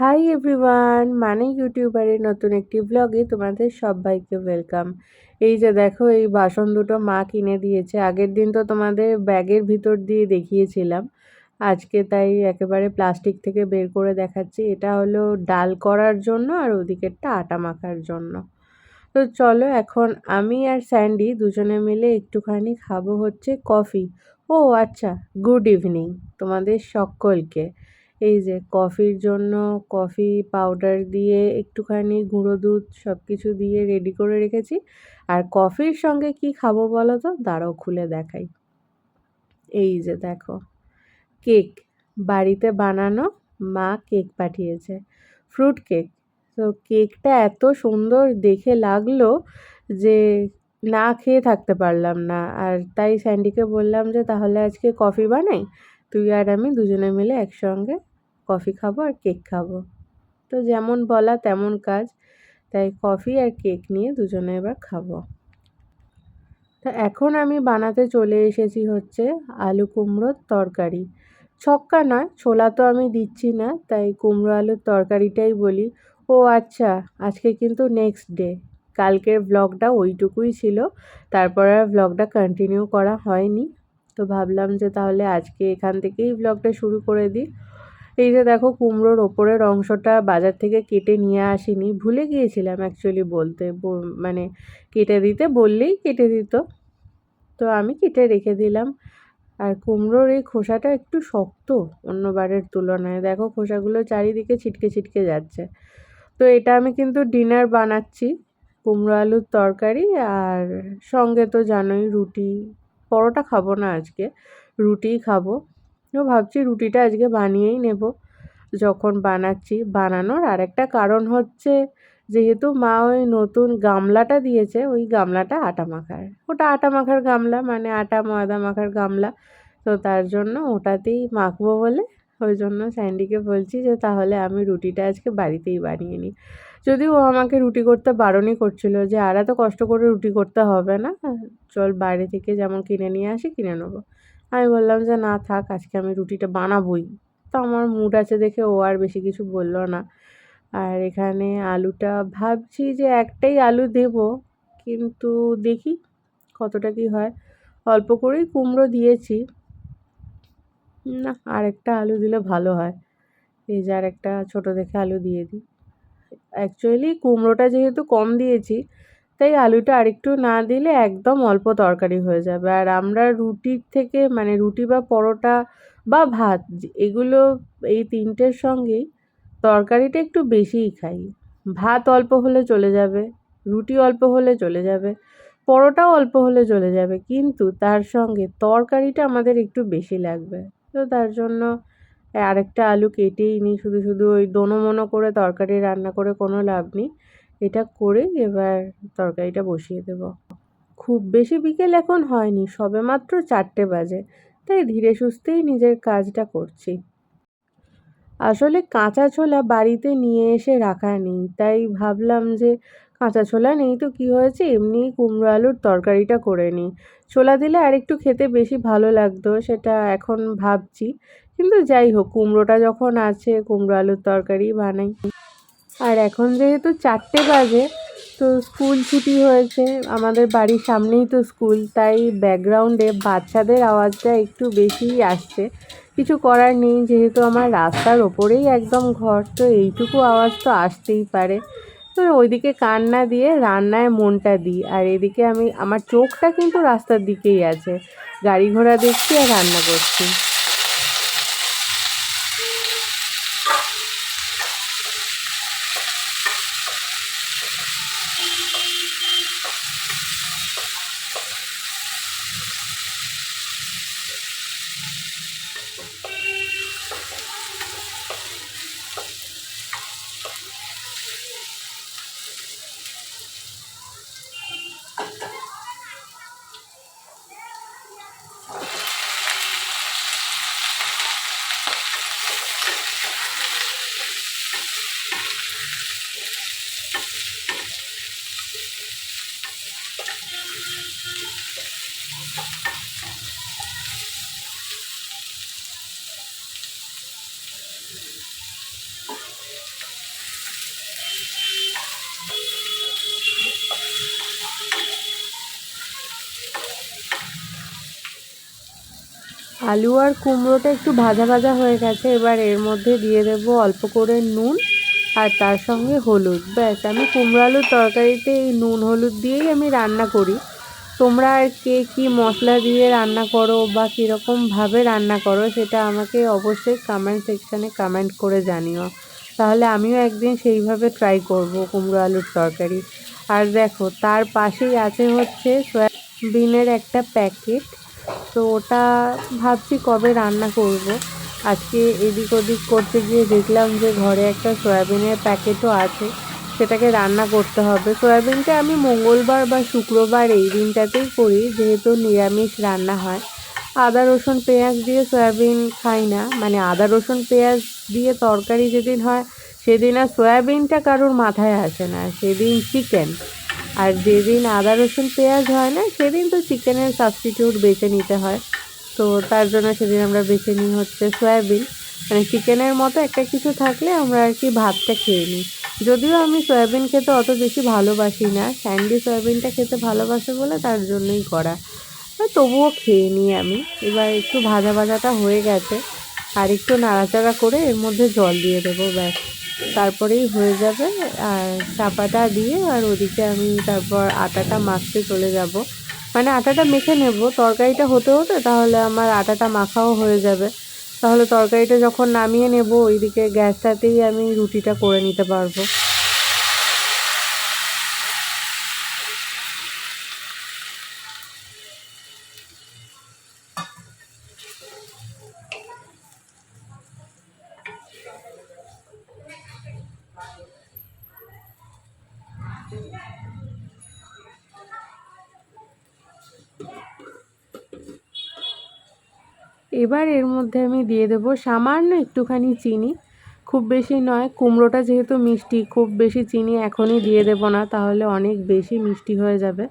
Hi everyone, মানে ইউটিউবারের নতুন একটি ব্লগে তোমাদের সবাইকে ওয়েলকাম। এই যে দেখো, এই বাসন দুটো মা কিনে দিয়েছে। আগের দিন তো তোমাদের ব্যাগের ভিতর দিয়ে দেখিয়েছিলাম, আজকে তাই একেবারে প্লাস্টিক থেকে বের করে দেখাচ্ছি। এটা হলো ডাল করার জন্য আর ওদিকেরটা আটা মাখার জন্য। তো চলো, এখন আমি আর স্যান্ডি দুজনে মিলে একটুখানি খাবো হচ্ছে কফি। ও আচ্ছা, গুড ইভিনিং তোমাদের সকলকে। এই যে কফির জন্য কফি পাউডার দিয়ে একটুখানি গুঁড়ো দুধ সব কিছু দিয়ে রেডি করে রেখেছি। আর কফির সঙ্গে কি খাবো বলো তো, দাঁড়াও খুলে দেখাই। এই যে দেখো, কেক, বাড়িতে বানানো, মা কেক পাঠিয়েছে, ফ্রুট কেক। তো কেকটা এত সুন্দর দেখে লাগলো যে না খেয়ে থাকতে পারলাম না। আর তাই স্যান্ডিকে বললাম যে তাহলে আজকে কফি বানাই, তুই আর আমি দুজনে মিলে একসঙ্গে কফি খাবো আর কেক খাবো। তো যেমন বলা তেমন কাজ, তাই কফি আর কেক নিয়ে দুজনে এবার খাবো। তো এখন আমি বানাতে চলে এসেছি হচ্ছে আলু কুমড়োর তরকারি। ছক্কা নয়, ছোলা তো আমি দিচ্ছি না, তাই কুমড়ো আলুর তরকারিটাই বলি। ও আচ্ছা, আজকে কিন্তু নেক্সট ডে। কালকের ব্লগটা ওইটুকুই ছিল, তারপর আর ব্লগটা কন্টিনিউ করা হয়নি। তো ভাবলাম যে তাহলে আজকে এখান থেকেই ব্লগটা শুরু করে দিই। এই যে দেখো, কুমড়োর ওপরের অংশটা বাজার থেকে কেটে নিয়ে আসিনি, ভুলে গিয়েছিলাম অ্যাকচুয়ালি বলতে, মানে কেটে দিতে বললেই কেটে দিত, তো আমি কেটে রেখে দিলাম। আর কুমড়োর এই খোসাটা একটু শক্ত অন্যবারের তুলনায়, দেখো খোসাগুলো চারিদিকে ছিটকে ছিটকে যাচ্ছে। তো এটা আমি কিন্তু ডিনার বানাচ্ছি, কুমড়ো আলুর তরকারি, আর সঙ্গে তো জানোই রুটি। পরোটা খাবো না আজকে, রুটিই খাবো। তো ভাবছি রুটিটা আজকে বানিয়েই নেব। যখন বানাচ্ছি, বানানোর আরেকটা কারণ হচ্ছে, যেহেতু মা ওই নতুন গামলাটা দিয়েছে, ওই গামলাটা আটা মাখার, ওটা আটা মাখার গামলা, মানে আটা ময়দা মাখার গামলা। তো তার জন্য ওটাতেই মাখবো বলে, ওই জন্য স্যান্ডিকে বলছি যে তাহলে আমি রুটিটা আজকে বাড়িতেই বানিয়ে নিই। যদিও ও আমাকে রুটি করতে বারণই করছিল যে আর এত কষ্ট করে রুটি করতে হবে না, চল বাইরে থেকে যেমন কিনে নিয়ে আসি কিনে নেবো। আমি বললাম যে না থাক, আজকে আমি রুটিটা বানাবোই। তো আমার মুড আছে দেখে ও আর বেশি কিছু বলল না। আর এখানে আলুটা ভাবছি যে একটাই আলু দেব, কিন্তু দেখি কতটা কি হয়। অল্প করেই কুমড়ো দিয়েছি, না আরেকটা আলু দিলে ভালো হয়। এই যে আরেকটা ছোট দেখে আলু দিয়ে দিই। অ্যাকচুয়ালি কুমড়োটা যেহেতু কম দিয়েছি, তাই আলুটা আরেকটু না দিলে একদম অল্প তরকারি হয়ে যাবে। আর আমরা রুটির থেকে, মানে রুটি বা পরোটা বা ভাত, এগুলো এই তিনটের সঙ্গেই তরকারিটা একটু বেশিই খাই। ভাত অল্প হলে চলে যাবে, রুটি অল্প হলে চলে যাবে, পরোটাও অল্প হলে চলে যাবে, কিন্তু তার সঙ্গে তরকারিটা আমাদের একটু বেশি লাগবে। তো তার জন্য আরেকটা আলু কেটেই নিই, শুধু শুধু ওই দোনো-মোনো করে তরকারি রান্না করে কোনো লাভ নেই। এটা করে এবার তরকারিটা বসিয়ে দেব। খুব বেশি বিকেল এখন হয়নি, সবেমাত্র 4টে বাজে, তাই ধীরে সুস্থেই নিজের কাজটা করছি। আসলে কাঁচা ছোলা বাড়িতে নিয়ে এসে রাখা নেই, তাই ভাবলাম যে কাঁচা ছোলা নেই তো কি হয়েছে, এমনিই কুমড়ো আলুর তরকারিটা করে নিই। ছোলা দিলে আরেকটু খেতে বেশি ভালো লাগতো, সেটা এখন ভাবছি। কিন্তু যাই হোক, কুমড়োটা যখন আছে, কুমড়ো আলুর তরকারি বানাই। আর এখন যেহেতু 4টে বাজে, তো স্কুল ছুটি হয়েছে, আমাদের বাড়ির সামনেই তো স্কুল, তাই ব্যাকগ্রাউন্ডে বাচ্চাদের আওয়াজটা একটু বেশিই আসছে। কিছু করার নেই, যেহেতু আমার রাস্তার ওপরেই একদম ঘর, তো এইটুকু আওয়াজ তো আসতেই পারে। তো ওইদিকে কান না দিয়ে রান্নায় মনটা দিই, আর এদিকে আমার চোখটা কিন্তু রাস্তার দিকেই আছে, গাড়ি ঘোড়া দেখছি আর রান্না করছি। আলু আর কুমড়োটা একটু ভাজা ভাজা হয়ে গেছে। এবার এর মধ্যে দিয়ে দেব অল্প করে নুন আর তার সঙ্গে হলুদ। ব্যাস, আমি কুমড়ো আলুর তরকারিতে এই নুন হলুদ দিয়েই আমি রান্না করি। তোমরা আর কে কী মশলা দিয়ে রান্না করো বা কীরকমভাবে রান্না করো সেটা আমাকে অবশ্যই কমেন্ট সেকশানে কমেন্ট করে জানিও, তাহলে আমিও একদিন সেইভাবে ট্রাই করব কুমড়ো আলুর তরকারি। আর দেখো তার পাশেই আছে হচ্ছে সয়াবিনের একটা প্যাকেট, তো ওটা ভাবছি কবে রান্না করব। আজকে এদিক ওদিক করতে গিয়ে দেখলাম যে ঘরে একটা সয়াবিনের প্যাকেটও আছে, সেটাকে রান্না করতে হবে। সয়াবিনটা আমি মঙ্গলবার বা শুক্রবার এই দিনটাতেই করি, যেহেতু নিরামিষ রান্না হয়। আদা রসুন পেঁয়াজ দিয়ে সয়াবিন খাই না, মানে আদা রসুন পেঁয়াজ দিয়ে তরকারি যেদিন হয় সেদিন আর সয়াবিনটা কারোর মাথায় আসে না, সেদিন চিকেন। আর যেদিন আদা রসুন পেঁয়াজ হয় না সেদিন তো চিকেনের সাবস্টিটিউট বেছে নিতে হয়, তো তার জন্য সেদিন আমরা বেছে নিই হচ্ছে সয়াবিন। মানে চিকেনের মতো একটা কিছু থাকলে আমরা আর কি ভাতটা খেয়ে নিই। যদিও আমি সয়াবিন খেতে অত বেশি ভালোবাসি না, স্যান্ডি সয়াবিনটা খেতে ভালোবাসে বলে তার জন্যই করা, তবুও খেয়ে নিই আমি। এবার একটু ভাজা ভাজাটা হয়ে গেছে, আর একটু নাড়াচাড়া করে এর মধ্যে জল দিয়ে দেবো, ব্যাস তারপরেই হয়ে যাবে। আর চাপাটা দিয়ে আর ওদিকে আমি তারপর আটাটা মাখতে চলে যাব, মানে আটাটা মেখে নেব তরকারিটা হতে হতে, তাহলে আমার আটাটা মাখাও হয়ে যাবে। তাহলে তরকারিটা যখন নামিয়ে নেব ওইদিকে গ্যাসটাতেই আমি রুটিটা করে নিতে পারবো। এবার এর মধ্যে আমি দিয়ে দেবো সামান্য একটুখানি চিনি, খুব বেশি নয়। কুমড়োটা যেহেতু মিষ্টি, খুব বেশি চিনি এখনই দিয়ে দেবো না, তাহলে অনেক বেশি মিষ্টি হয়ে যাবে।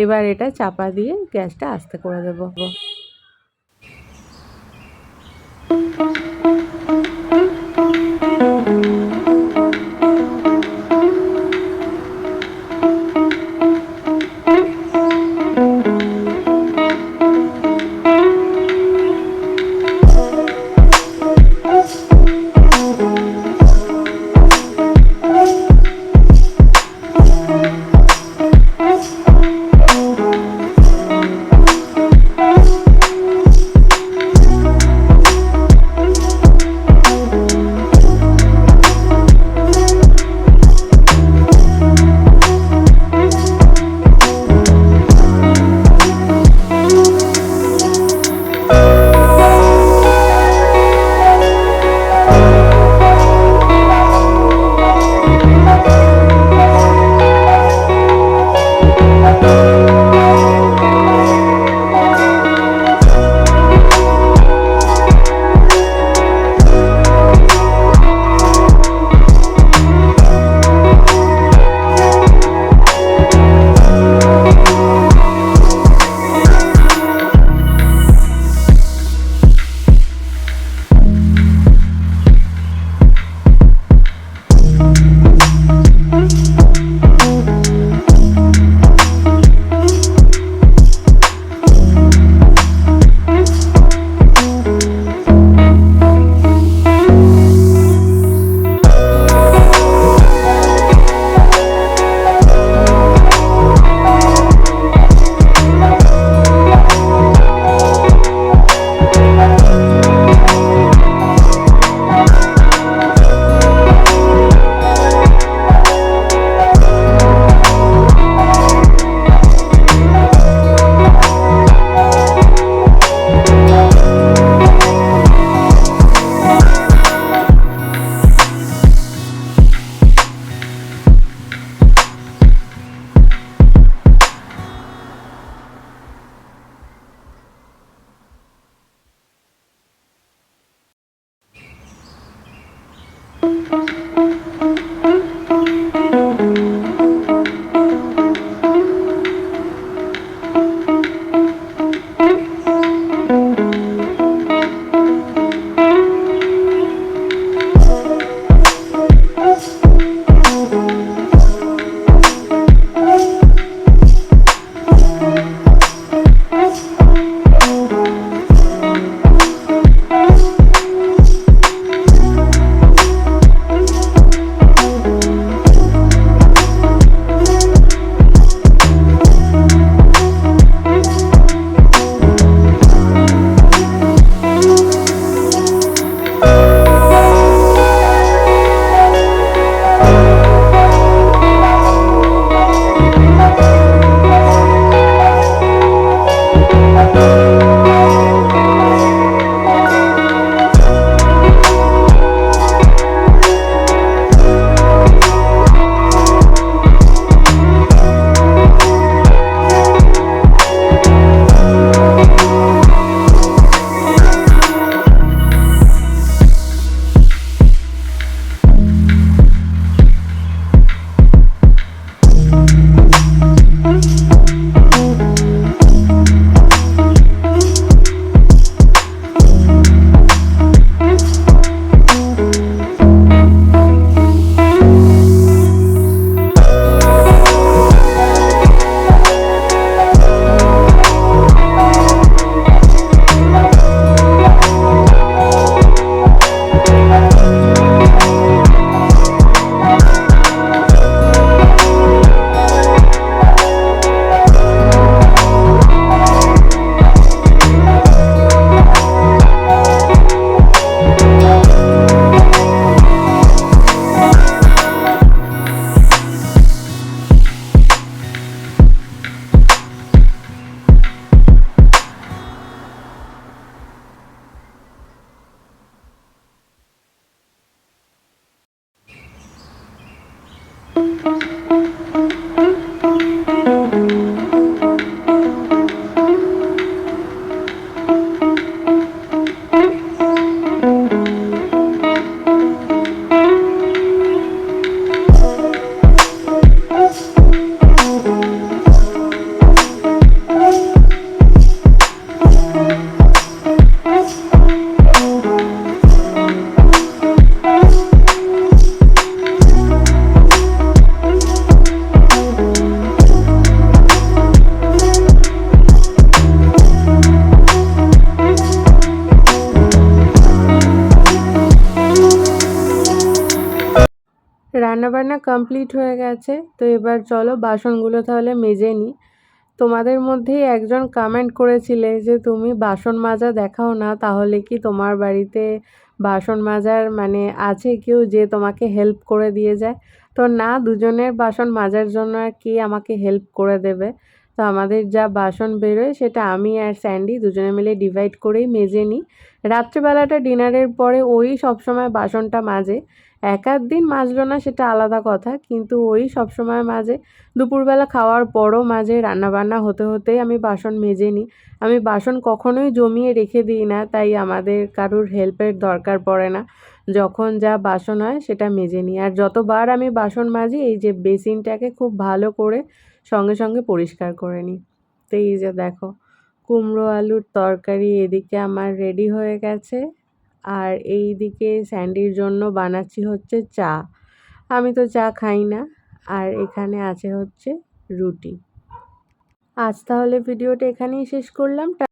এবার এটা চাপা দিয়ে গ্যাসটা আস্তে করে দেবো। রান্নাবান্না কমপ্লিট হয়ে গেছে, তো এবার চলো বাসনগুলো তাহলে মেজে নিই। তোমাদের মধ্যেই একজন কমেন্ট করেছিলে যে তুমি বাসন মাজা দেখাও না, তাহলে কি তোমার বাড়িতে বাসন মাজার মানে আছে কেউ যে তোমাকে হেল্প করে দিয়ে যায়? তো না, দুজনের বাসন মাজার জন্য আর কি আমাকে হেল্প করে দেবে? তো আমাদের যা বাসন বেরোয় সেটা আমি আর স্যান্ডি দুজনে মিলে ডিভাইড করেই মেজে নিই। রাত্রেবেলাটা ডিনারের পরে ওই সবসময় বাসনটা মাজে। এক আধ দিন মাজলো না সেটা আলাদা কথা, কিন্তু ওই সবসময় মাজে। দুপুরবেলা খাওয়ার পরও মাঝে রান্নাবান্না হতে হতেই আমি বাসন মেজে নিই। আমি বাসন কখনোই জমিয়ে রেখে দিই না, তাই আমাদের কারুর হেল্পের দরকার পড়ে না। যখন যা বাসন হয় সেটা মেজে নিই। আর যতবার আমি বাসন মাজি এই যে বেসিনটাকে খুব ভালো করে সঙ্গে সঙ্গে পরিষ্কার করে নিই। তো এই যে দেখো, কুমড়ো আলুর তরকারি এদিকে আমার রেডি হয়ে গেছে। আর এই দিকে স্যান্ডির জন্য বানাচ্ছি হচ্ছে চা। আমি তো চা খাই না। আর এখানে আছে হচ্ছে রুটি। আজ তাহলে ভিডিওটা এখানেই শেষ করলাম।